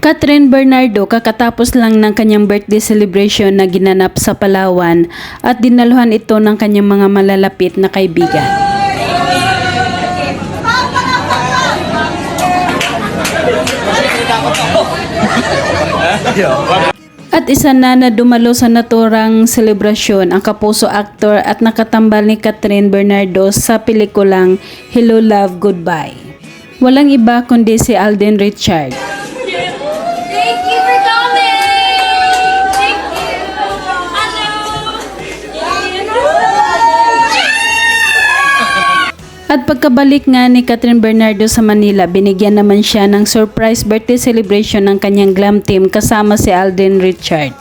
Catherine Bernardo kakatapos lang ng kanyang birthday celebration na ginanap sa Palawan at dinaluhan ito ng kanyang mga malalapit na kaibigan. At isa na dumalo sa naturang selebrasyon ang kapuso actor at nakatambal ni Catherine Bernardo sa pelikulang Hello Love Goodbye. Walang iba kundi si Alden Richard. Thank you for coming! Thank you! At pagkabalik nga ni Catherine Bernardo sa Manila, binigyan naman siya ng surprise birthday celebration ng kanyang glam team kasama si Alden Richard.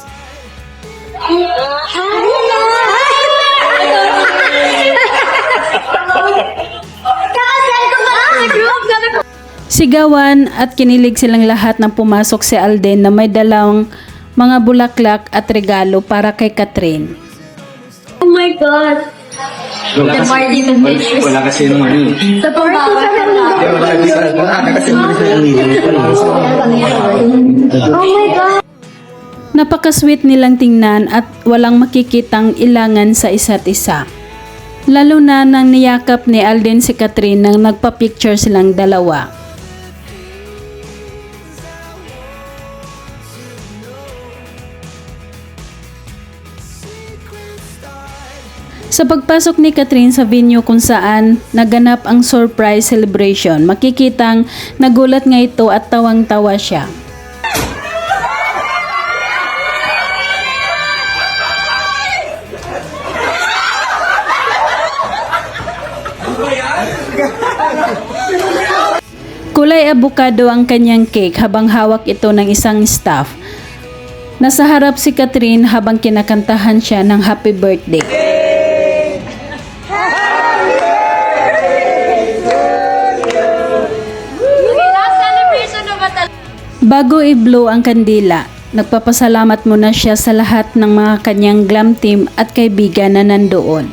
Sigawan at kinilig silang lahat nang pumasok si Alden na may dalang mga bulaklak at regalo para kay Catherine. Oh my God! Wala kasi nung ano eh. Sa pambawa ka lang. Oh my God! Napaka-sweet nilang tingnan at walang makikitang ilangan sa isa't isa. Lalo na nang niyakap ni Alden si Catherine nang nagpa-picture silang dalawa. Sa pagpasok ni Catherine sa venue kung saan naganap ang surprise celebration, makikitang nagulat nga ito at tawang-tawa siya. Kulay abukado ang kanyang cake habang hawak ito ng isang staff. Nasa harap si Catherine habang kinakantahan siya ng happy birthday. Bago i-blow ang kandila, nagpapasalamat muna siya sa lahat ng mga kanyang glam team at kaibigan na nandoon.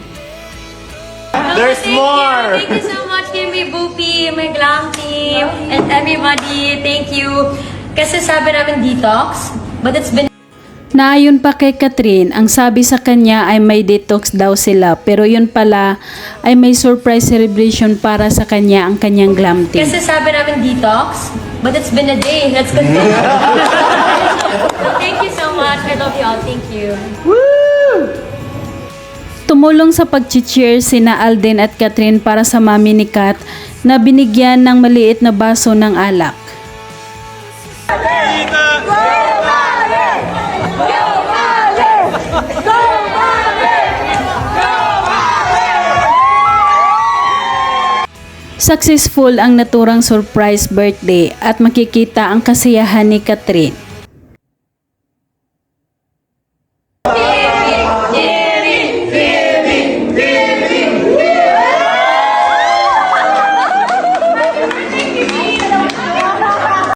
There's more! Thank you so much, Kimmy Boopy, my glam team, and everybody. Thank you. Kasi sabi namin detox, but it's been... Naayon pa kay Catherine, ang sabi sa kanya ay may detox daw sila, pero yun pala ay may surprise celebration para sa kanya ang kanyang glam team. Kasi sabi namin detox, but it's been a day. Let's continue. Thank you so much. I love you all. Thank you. Tumulong sa pag-cheer sina Alden at Catherine para sa mami ni Kat na binigyan ng maliit na baso ng alak. Successful ang naturang surprise birthday at makikita ang kasiyahan ni Catherine.